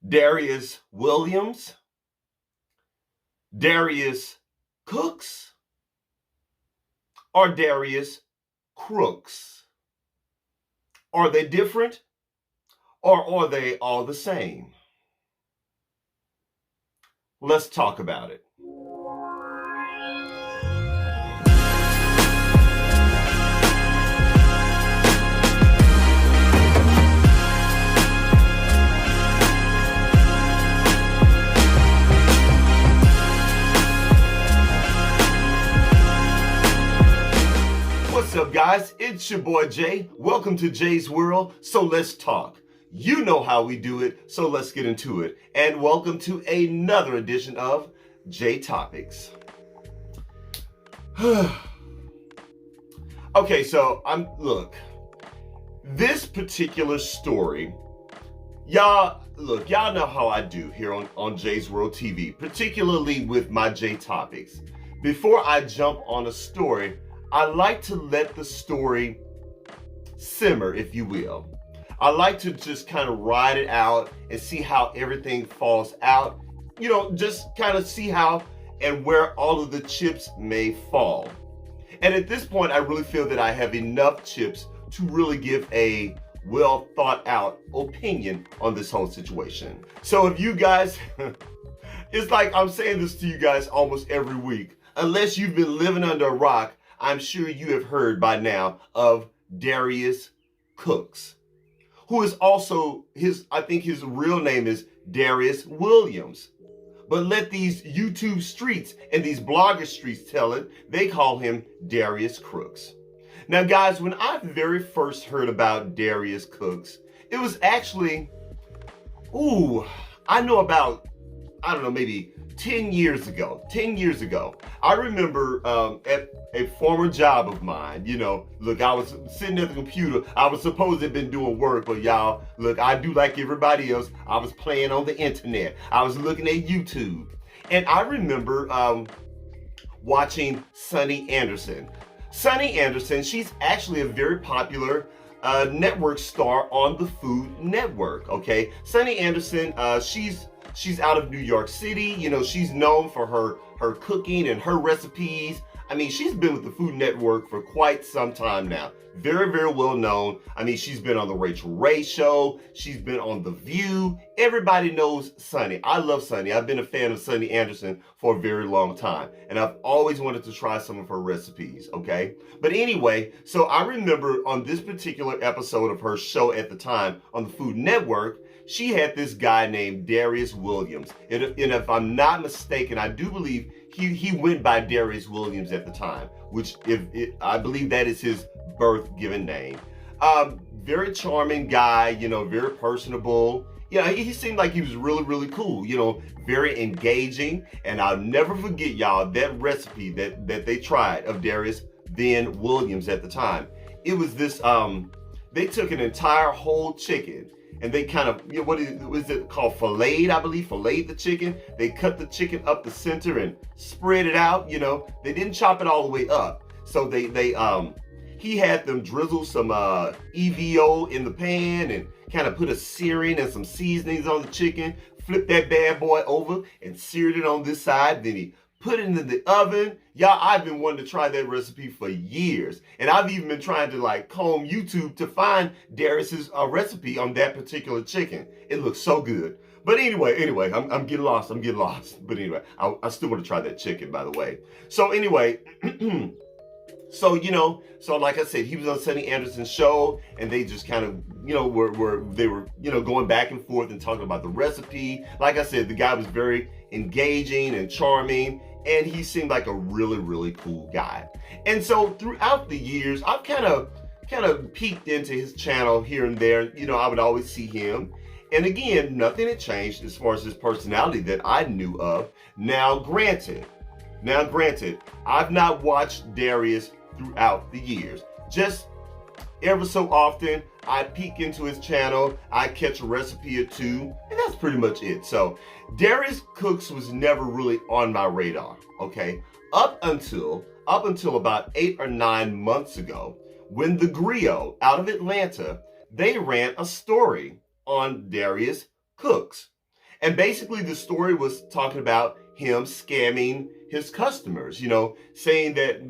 Darius Williams, Darius Cooks, or Darius Crooks? Are they different, or are they all the same? Let's talk about it. What's up, guys? It's your boy Jay. Welcome to Jay's World. So let's talk. You know how we do it, so let's get into it. And welcome to another edition of Jaitopics. Okay, so look. This particular story, y'all know how I do here on Jay's World TV, particularly with my Jaitopics. Before I jump on a story, I like to let the story simmer, if you will. I like to just kind of ride it out and see how everything falls out. You know, just kind of see how and where all of the chips may fall. And at this point, I really feel that I have enough chips to really give a well thought out opinion on this whole situation. So if you guys, it's like I'm saying this to you guys almost every week. Unless you've been living under a rock, I'm sure you have heard by now of Darius Cooks, who is also I think his real name is Darius Williams. But let these YouTube streets and these blogger streets tell it, they call him Darius Crooks. Now, guys, when I very first heard about Darius Cooks, it was actually, I know about, maybe 10 years ago. I remember at a former job of mine, look, I was sitting at the computer. I was supposed to have been doing work, but y'all, look, I do like everybody else. I was playing on the internet. I was looking at YouTube. And I remember watching Sunny Anderson. Sunny Anderson, she's actually a very popular network star on the Food Network, okay? Sunny Anderson, she's out of New York City. She's known for her cooking and her recipes. I mean, she's been with the Food Network for quite some time now. Very, very well known. I mean, she's been on the Rachel Ray Show. She's been on The View. Everybody knows Sunny. I love Sunny. I've been a fan of Sunny Anderson for a very long time. And I've always wanted to try some of her recipes, okay? But anyway, so I remember on this particular episode of her show at the time on the Food Network, she had this guy named Darius Williams. And if I'm not mistaken, I do believe he went by Darius Williams at the time, which I believe that is his birth given name. Very charming guy, very personable. He seemed like he was really, really cool, very engaging. And I'll never forget, y'all, that recipe that they tried of Darius then Williams at the time. It was this, they took an entire whole chicken and they kind of, what is it called? Filleted, I believe, filleted the chicken. They cut the chicken up the center and spread it out, They didn't chop it all the way up. So he had them drizzle some EVO in the pan and kind of put a searing and some seasonings on the chicken, flip that bad boy over and seared it on this side. Then he put it in the oven. Y'all, I've been wanting to try that recipe for years. And I've even been trying to comb YouTube to find Darius's recipe on that particular chicken. It looks so good. But anyway, I'm getting lost. But anyway, I still want to try that chicken, by the way. So anyway, so like I said, he was on Sunny Anderson's show, and they just kind of, were going back and forth and talking about the recipe. Like I said, the guy was very engaging and charming, and he seemed like a really, really cool guy. And so throughout the years, I've kind of peeked into his channel here and there. I would always see him. And again, nothing had changed as far as his personality that I knew of. Now granted, I've not watched Darius throughout the years. Just ever so often, I peek into his channel, I catch a recipe or two, and that's pretty much it. So Darius Cooks was never really on my radar, okay? Up until about 8 or 9 months ago, when the Griot out of Atlanta, they ran a story on Darius Cooks. And basically the story was talking about him scamming his customers, saying that,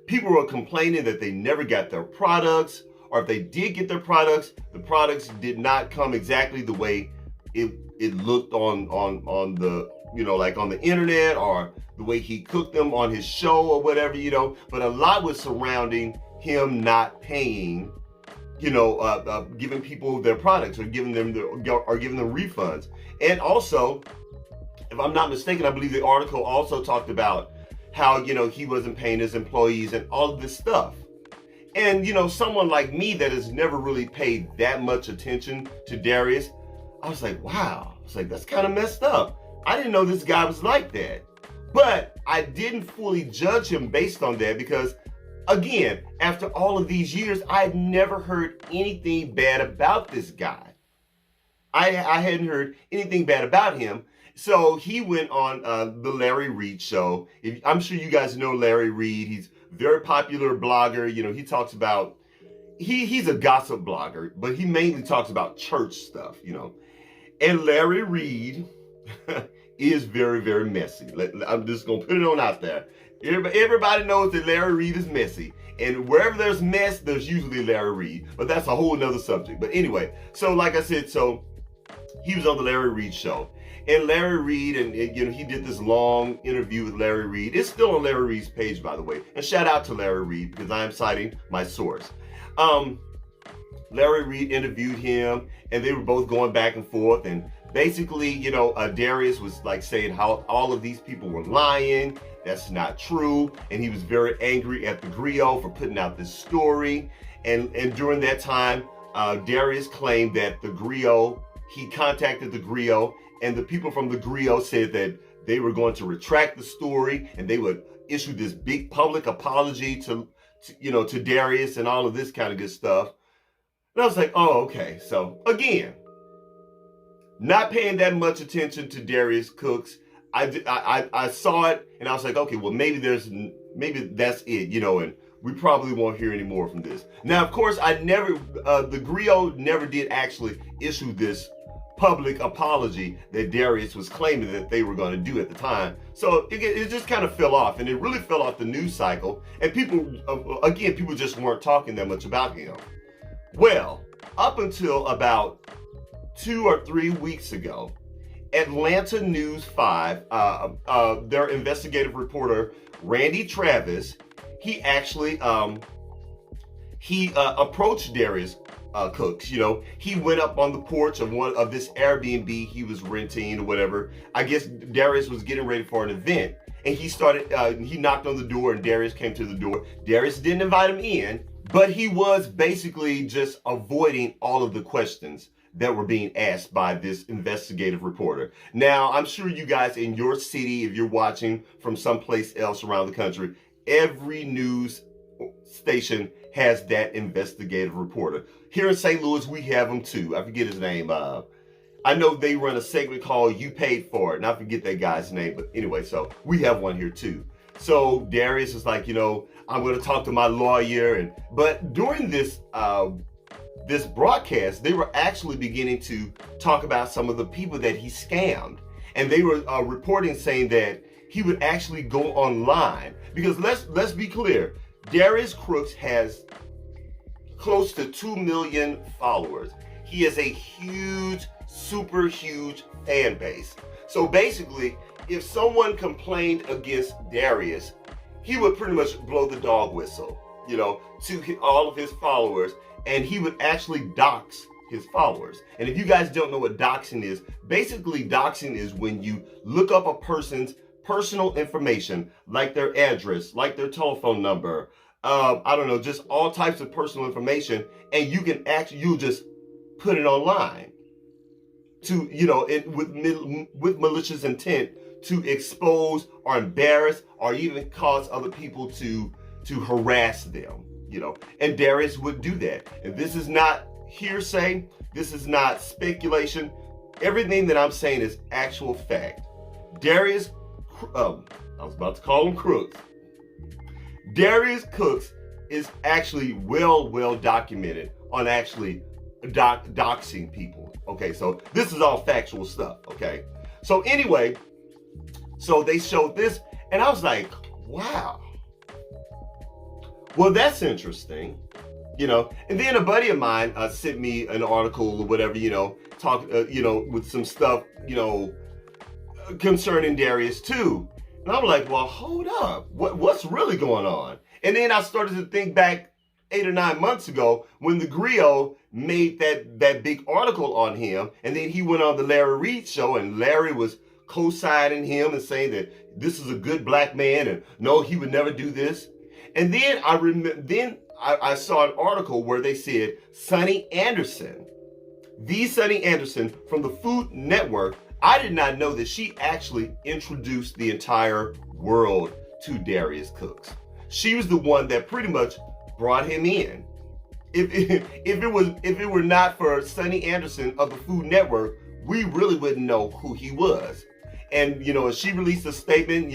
people were complaining that they never got their products, or if they did get their products, the products did not come exactly the way it looked on the, like on the internet, or the way he cooked them on his show or whatever, but a lot was surrounding him not paying, giving people their products, or giving them refunds. And also, if I'm not mistaken, I believe the article also talked about how, he wasn't paying his employees and all of this stuff. And, someone like me that has never really paid that much attention to Darius, I was like, wow. I was like, that's kind of messed up. I didn't know this guy was like that. But I didn't fully judge him based on that because, again, after all of these years, I've never heard anything bad about this guy. I hadn't heard anything bad about him. So he went on the Larry Reid show. I'm sure you guys know Larry Reid. He's a very popular blogger. He talks about, he's a gossip blogger, but he mainly talks about church stuff, And Larry Reid is very, very messy. I'm just going to put it on out there. Everybody knows that Larry Reid is messy. And wherever there's mess, there's usually Larry Reid. But that's a whole nother subject. But anyway, so like I said, so he was on the Larry Reid show. And Larry Reid, and he did this long interview with Larry Reid. It's still on Larry Reid's page, by the way. And shout out to Larry Reid, because I am citing my source. Larry Reid interviewed him, and they were both going back and forth. And basically, Darius was like saying how all of these people were lying. That's not true. And he was very angry at the griot for putting out this story. And during that time, Darius claimed that the griot, he contacted the griot, and the people from the griot said that they were going to retract the story and they would issue this big public apology to Darius and all of this kind of good stuff. And I was like, oh, okay. So again, not paying that much attention to Darius Cooks. I saw it and I was like, okay, well, maybe that's it, and we probably won't hear any more from this. Now, of course, the griot never did actually issue this public apology that Darius was claiming that they were going to do at the time. So it just kind of fell off, and it really fell off the news cycle. And people just weren't talking that much about him. Well, up until about 2 or 3 weeks ago, Atlanta News 5, their investigative reporter, Randy Travis, he actually approached Darius Cooks. He went up on the porch of one of this Airbnb he was renting or whatever. I guess Darius was getting ready for an event, and he knocked on the door, and Darius came to the door. Darius didn't invite him in, but he was basically just avoiding all of the questions that were being asked by this investigative reporter. Now, I'm sure you guys in your city, if you're watching from someplace else around the country, every news station has that investigative reporter. Here in St. Louis, we have him too. I forget his name. I know they run a segment called You Paid For It, and I forget that guy's name. But anyway, so we have one here too. So Darius is like, I'm going to talk to my lawyer. But during this broadcast, they were actually beginning to talk about some of the people that he scammed. And they were reporting saying that he would actually go online. Because let's be clear, Darius Crooks has close to 2 million followers. He has a huge, super huge fan base. So basically, if someone complained against Darius, he would pretty much blow the dog whistle, to all of his followers, and he would actually dox his followers. And if you guys don't know what doxing is, basically doxing is when you look up a person's personal information, like their address, like their telephone number, just all types of personal information, and you'll just put it online to, with malicious intent to expose or embarrass or even cause other people to harass them, and Darius would do that. And this is not hearsay. This is not speculation. Everything that I'm saying is actual fact. Darius, I was about to call him Crooks. Darius Cooks is actually well documented on actually doxing people Okay, so this is all factual stuff. Okay, so anyway, so they showed this, and I was like, wow. Well, that's interesting, And then a buddy of mine sent me an article or whatever, with some stuff, concerning Darius too. And I'm like, well, hold up, what's really going on? And then I started to think back 8 or 9 months ago when the Griot made that big article on him, and then he went on the Larry Reid show, and Larry was co-signing him and saying that this is a good black man, and no, he would never do this. And then I saw an article where they said Sunny Anderson, the Sunny Anderson from the Food Network. I did not know that she actually introduced the entire world to Darius Cooks. She was the one that pretty much brought him in. If it were not for Sunny Anderson of the Food Network, we really wouldn't know who he was. And she released a statement,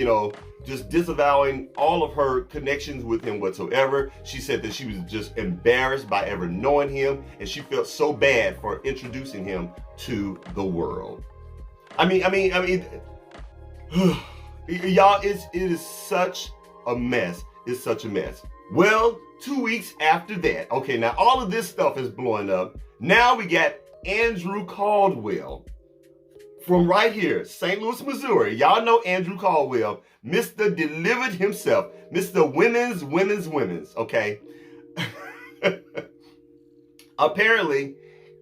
just disavowing all of her connections with him whatsoever. She said that she was just embarrassed by ever knowing him, and she felt so bad for introducing him to the world. I mean, y'all, it is such a mess. It's such a mess. Well, 2 weeks after that, okay, now all of this stuff is blowing up. Now we got Andrew Caldwell from right here, St. Louis, Missouri. Y'all know Andrew Caldwell, Mr. Delivered himself, Mr. Women's, okay? Apparently,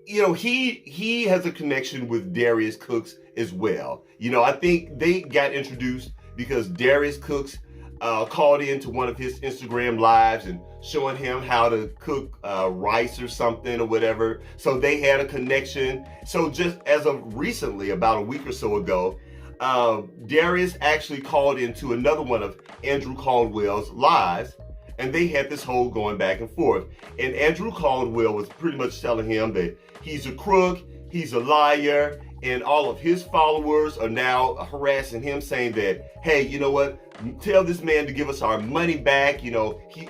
he has a connection with Darius Cooks as well. I think they got introduced because Darius Cooks called into one of his Instagram lives and showing him how to cook rice or something or whatever. So they had a connection. So just as of recently, about a week or so ago, Darius actually called into another one of Andrew Caldwell's lives, and they had this whole going back and forth. And Andrew Caldwell was pretty much telling him that he's a crook, he's a liar, and all of his followers are now harassing him, saying that, hey, you know what? Tell this man to give us our money back. He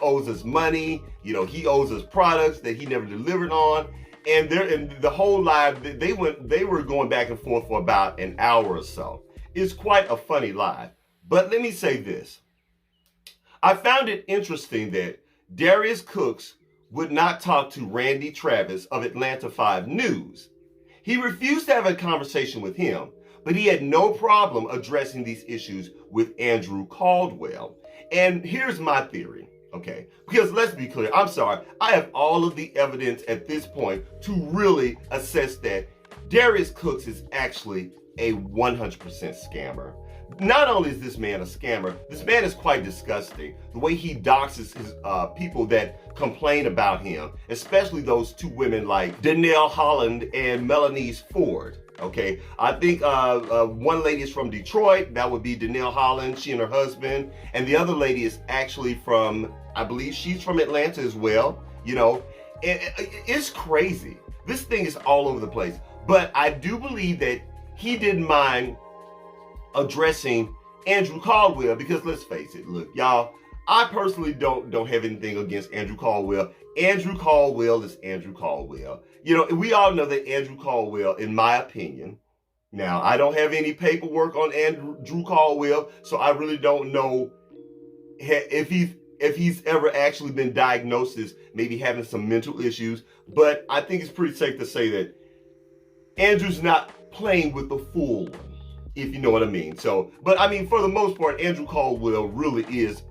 owes us money. He owes us products that he never delivered on. And the whole live, they were going back and forth for about an hour or so. It's quite a funny live. But let me say this. I found it interesting that Darius Cooks would not talk to Randy Travis of Atlanta 5 News. He refused to have a conversation with him, but he had no problem addressing these issues with Andrew Caldwell. And here's my theory, okay? Because let's be clear, I'm sorry, I have all of the evidence at this point to really assess that Darius Cooks is actually a 100% scammer. Not only is this man a scammer, this man is quite disgusting. The way he doxes his people that complain about him, especially those two women like Danielle Holland and Melanie Ford. Okay, I think one lady is from Detroit. That would be Danielle Holland, she and her husband. And the other lady is actually from, I believe she's from Atlanta as well. It's crazy. This thing is all over the place. But I do believe that he didn't mind addressing Andrew Caldwell, because let's face it, look, y'all, I personally don't have anything against Andrew Caldwell. Andrew Caldwell is Andrew Caldwell. We all know that Andrew Caldwell, in my opinion, now I don't have any paperwork on Andrew Caldwell, so I really don't know if he's ever actually been diagnosed as maybe having some mental issues, but I think it's pretty safe to say that Andrew's not playing with the full one, if you know what I mean. But I mean, for the most part, Andrew Caldwell really is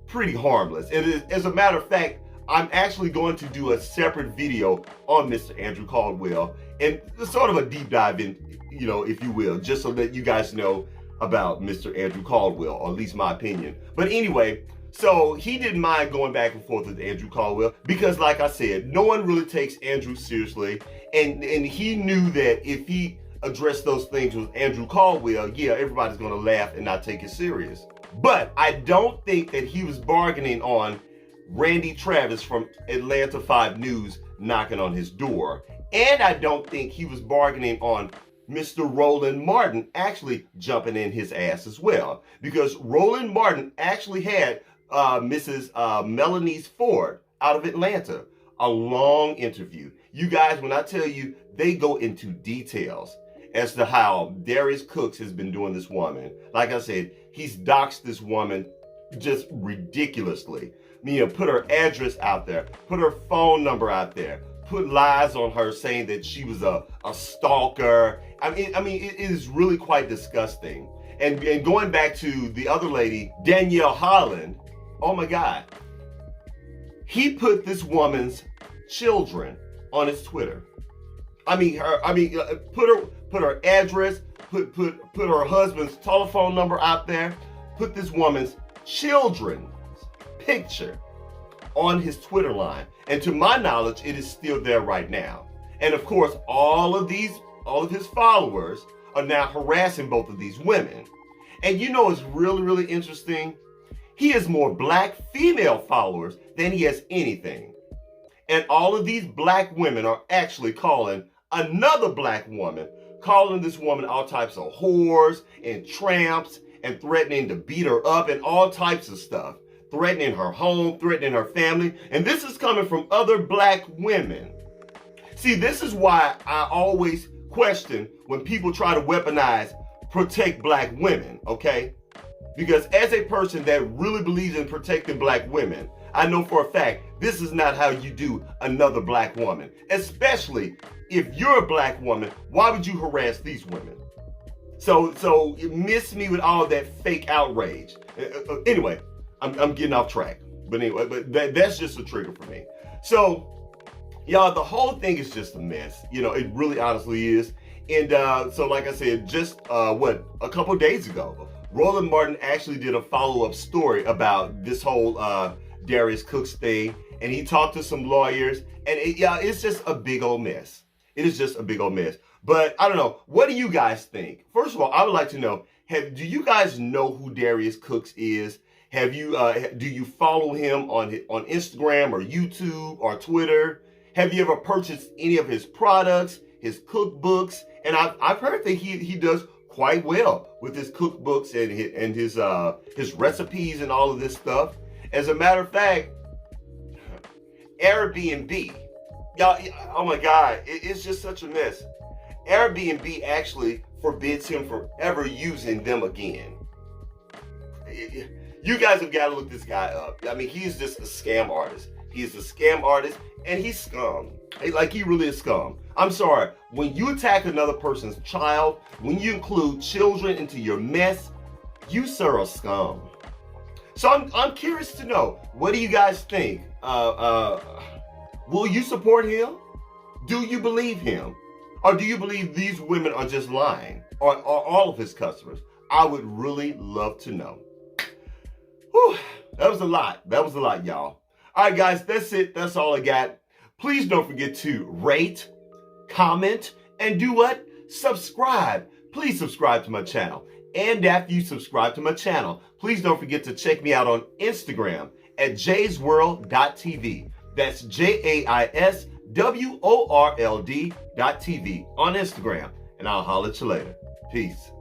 pretty harmless. And as a matter of fact, I'm actually going to do a separate video on Mr. Andrew Caldwell, and sort of a deep dive in, if you will, just so that you guys know about Mr. Andrew Caldwell, or at least my opinion. But anyway, so he didn't mind going back and forth with Andrew Caldwell because, like I said, no one really takes Andrew seriously, and he knew that if he addressed those things with Andrew Caldwell, yeah, everybody's going to laugh and not take it serious. But I don't think that he was bargaining on Randy Travis from Atlanta 5 News knocking on his door. And I don't think he was bargaining on Mr. Roland Martin actually jumping in his ass as well. Because Roland Martin actually had Mrs. Melanie Ford out of Atlanta a long interview. You guys, when I tell you, they go into details as to how Darius Cooks has been doing this woman. Like I said, he's doxed this woman just ridiculously. Put her address out there, put her phone number out there, put lies on her saying that she was a stalker. I mean, it is really quite disgusting. And going back to the other lady, Danielle Holland, oh my God. He put this woman's children on his Twitter. Put her address, put her husband's telephone number out there, put this woman's children's picture on his Twitter line. And to my knowledge, it is still there right now. And of course, all of his followers are now harassing both of these women. And you know, it's really, really interesting. He has more black female followers than he has anything. And all of these black women are actually calling another black woman, calling this woman all types of whores and tramps and threatening to beat her up and all types of stuff. Threatening her home, threatening her family. And this is coming from other black women. See, this is why I always question when people try to weaponize protect black women, okay? Because as a person that really believes in protecting black women, I know for a fact this is not how you do another black woman. Especially if you're a black woman, why would you harass these women? So miss me with all that fake outrage. Anyway, I'm getting off track. But anyway, that's just a trigger for me. So, y'all, the whole thing is just a mess. It really honestly is. And so like I said, just a couple days ago, Roland Martin actually did a follow-up story about this whole Darius Cooks thing. And he talked to some lawyers. And it's just a big old mess. It is just a big old mess. But I don't know. What do you guys think? First of all, I would like to know, do you guys know who Darius Cooks is? Do you follow him on Instagram or YouTube or Twitter? Have you ever purchased any of his products, his cookbooks? And I've heard that he does quite well with his cookbooks and his recipes and all of this stuff. As a matter of fact, Airbnb, y'all, oh my God, it's just such a mess. Airbnb actually forbids him from ever using them again. You guys have got to look this guy up. I mean, he's just a scam artist. He is a scam artist, and he's scum. Like, he really is scum. I'm sorry. When you attack another person's child, when you include children into your mess, you, sir, are scum. So I'm curious to know, what do you guys think? Will you support him? Do you believe him? Or do you believe these women are just lying? Or all of his customers? I would really love to know. Whew, that was a lot, y'all. All right, guys, that's it. That's all I got. Please don't forget to rate, comment, and do what? Subscribe. Please subscribe to my channel. And after you subscribe to my channel, please don't forget to check me out on Instagram at jaysworld.tv. That's JAISWORLD.tv on Instagram. And I'll holler at you later. Peace.